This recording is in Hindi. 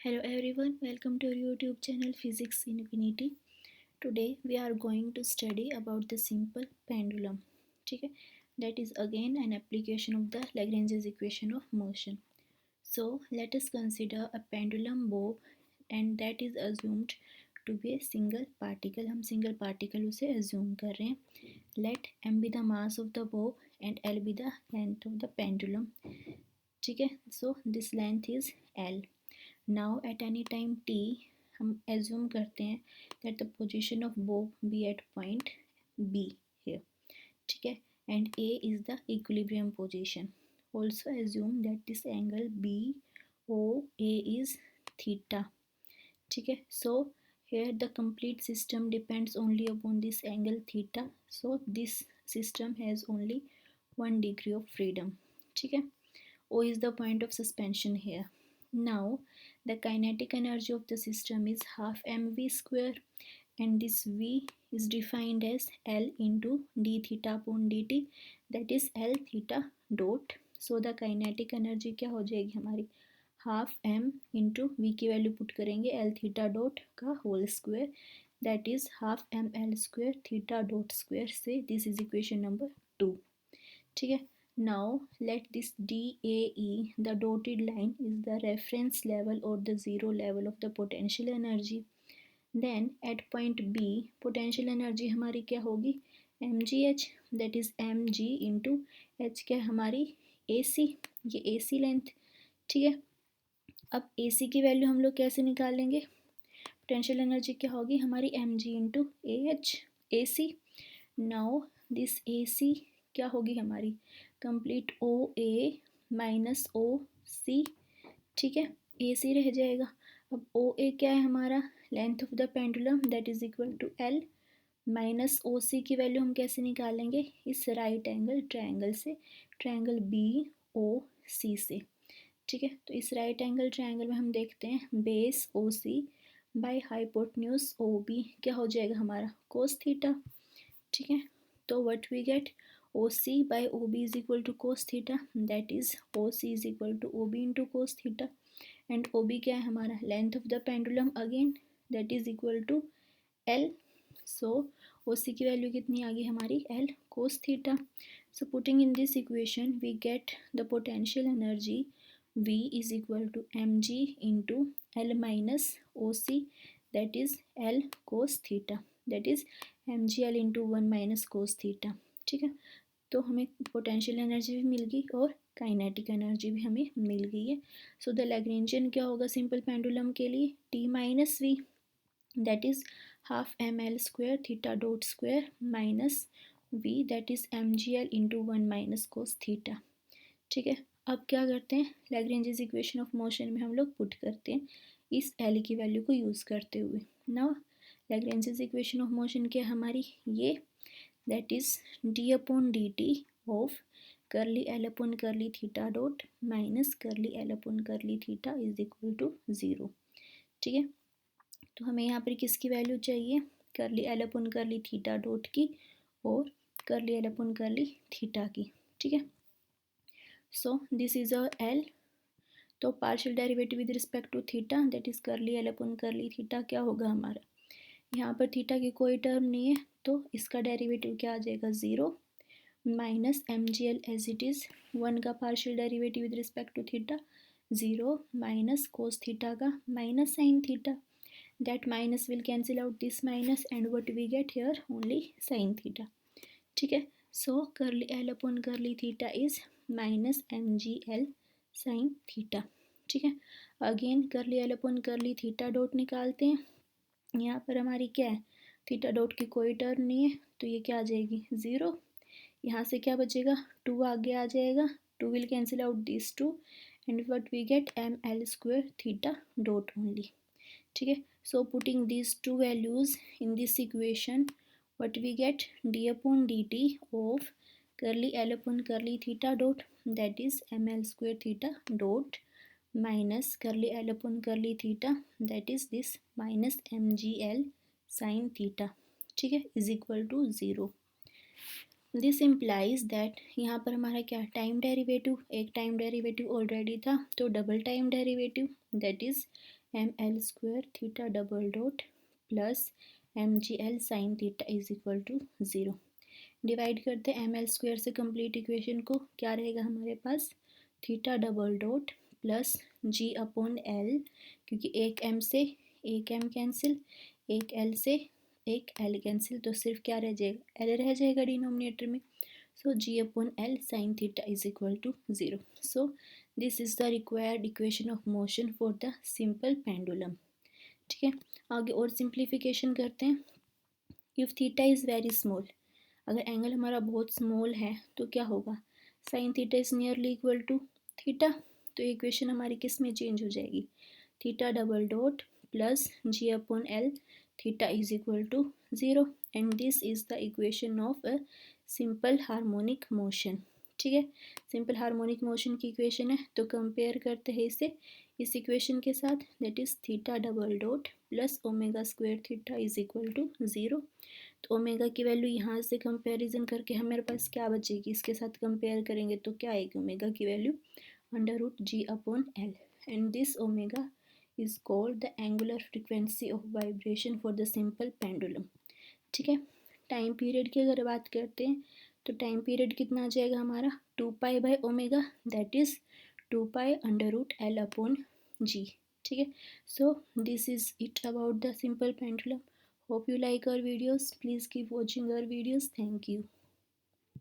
Hello everyone, welcome to our YouTube channel Physics Infinity. Today we are going to study about the simple pendulum. ठीक है, that is again an application of the Lagrange's equation of motion. So let us consider a pendulum bob and that is assumed to be a single particle. हम single particle उसे assume कर रहे हैं. Let m be the mass of the bob and L be the length of the pendulum. ठीक है, so this length is L. Now at any time t हम assume करते हैं that the position of bob be at point B here. ठीक है, and A is the equilibrium position. Also assume that this angle BOA is theta. ठीक है, so here the complete system depends only upon this angle theta. So this system has only 1 degree of freedom. ठीक है, O is the point of suspension here. Now the kinetic energy of the system is half mv square and this v is defined as L into d theta upon dt, that is L theta dot. So the kinetic energy क्या हो जाएगी हमारी हाफ m इंटू v की वैल्यू पुट करेंगे L थीटा डॉट का whole square, that is half m L square theta dot square so this is equation number 2. ठीक है, now let this DAE, the dotted line, is the reference level or the zero level of the potential energy. Then at point B potential energy हमारी क्या होगी mgh, that is mg into h क्या हमारी AC, ये AC लेंथ. ठीक है, अब AC की वैल्यू हम लोग कैसे निकालेंगे, पोटेंशियल एनर्जी क्या होगी हमारी mg into AH AC. Now this AC क्या होगी हमारी कंप्लीट ओ ए माइनस ओ सी. ठीक है, ए सी रह जाएगा. अब ओ ए क्या है हमारा length of the pendulum, that is equal to L minus O C की वैल्यू हम कैसे निकालेंगे इस राइट एंगल ट्रायंगल से, ट्रायंगल बी ओ सी से. ठीक है, तो इस राइट एंगल ट्रायंगल में हम देखते हैं base O C by hypotenuse O B क्या हो जाएगा हमारा कोस थीटा. ठीक है, तो what we get OC by OB is equal to cos theta, that is OC is equal to OB into cos theta and OB क्या है हमारा length of the pendulum again, that is equal to L. So OC की वैल्यू कितनी आ गई हमारी L cos theta. So putting in this equation we get the potential energy V is equal to mg into L minus OC, that is L cos theta, that is mgl into 1 minus cos theta. ठीक है, तो हमें पोटेंशियल एनर्जी भी मिल गई और काइनेटिक एनर्जी भी हमें मिल गई है. सो द लैग्रेंजियन क्या होगा सिंपल पेंडुलम के लिए T minus V, that is half M L square theta dot square minus V, that is M G L into 1 minus cos theta. ठीक है, अब क्या करते हैं लैग्रेंजेस इक्वेशन ऑफ मोशन में हम लोग पुट करते हैं इस एल की वैल्यू को यूज़ करते हुए. Now Lagrange's equation of motion क्या हमारी ये, that is d upon dt of curly L upon curly theta dot minus curly L upon curly theta is equal to 0. ठीक है, तो हमें यहाँ पर किसकी वैल्यू चाहिए curly L upon curly theta dot की और curly L upon curly theta की. ठीक है, so this is our L. तो partial derivative with respect to theta, that is curly L upon curly theta क्या होगा हमारा, यहाँ पर थीटा की कोई टर्म नहीं है तो इसका डेरिवेटिव क्या आ जाएगा 0 minus M G L as it is 1 का partial derivative with respect to theta 0 minus cos theta का minus sine theta, that minus will cancel out this minus and what we get here only sine theta. ठीक है, so curly L upon curly theta is minus M G L sine theta. ठीक है, again curly L upon curly theta dot निकालते हैं. यहाँ पर हमारी क्या है थीटा डॉट की कोई टर्म नहीं है तो ये क्या आ जाएगी 0. यहाँ से क्या बचेगा 2 आगे आ जाएगा, 2 will cancel out this 2 and what we get M L square theta dot only. ठीक है, so putting this two values in this equation what we get D upon D T of curly L upon curly theta dot, that is M L square theta dot minus curly L upon curly theta, that is this minus mgl sin theta. ठीक है, is equal to 0. This implies that यहाँ पर हमारा क्या टाइम डेरिवेटिव, एक टाइम डेरिवेटिव ऑलरेडी था तो double time derivative, that is ml² theta double dot plus mgl sin theta is equal to 0। Divide करते हैं ml² से कंप्लीट इक्वेशन को, क्या रहेगा हमारे पास theta double dot plus g upon l, क्योंकि एक m से एक m कैंसिल, एक l से एक l कैंसिल, तो सिर्फ क्या रह जाएगा l रह जाएगा डिनोमिनेटर में। So g upon l sin theta is equal to 0। So this is the required equation of motion for the simple pendulum. ठीक है, आगे और सिंप्लीफिकेशन करते हैं। If theta is very small, अगर एंगल हमारा बहुत स्मॉल है तो क्या होगा, sine theta is nearly equal to theta, तो इक्वेशन हमारी किस में चेंज हो जाएगी, theta double dot plus G upon L theta is equal to 0, and this is the equation of a simple harmonic motion. ठीक है, सिंपल हार्मोनिक मोशन की इक्वेशन है, तो कंपेयर करते हैं इसे इस इक्वेशन के साथ, that is theta double dot plus omega square theta is equal to 0। तो ओमेगा की वैल्यू यहाँ से कंपैरिजन करके हमारे पास क्या बचेगी, इसके साथ कंपेयर करेंगे तो क्या आएगी ओमेगा की value under root G upon L, and this omega is called the angular frequency of vibration for the simple pendulum. ठीक है, टाइम पीरियड की अगर बात करते हैं तो टाइम पीरियड कितना आ जाएगा हमारा 2π/ओमेगा, that is 2π under root L upon G. ठीक है, so this is it about the simple pendulum. Hope you like our videos. Please keep watching our videos. Thank you.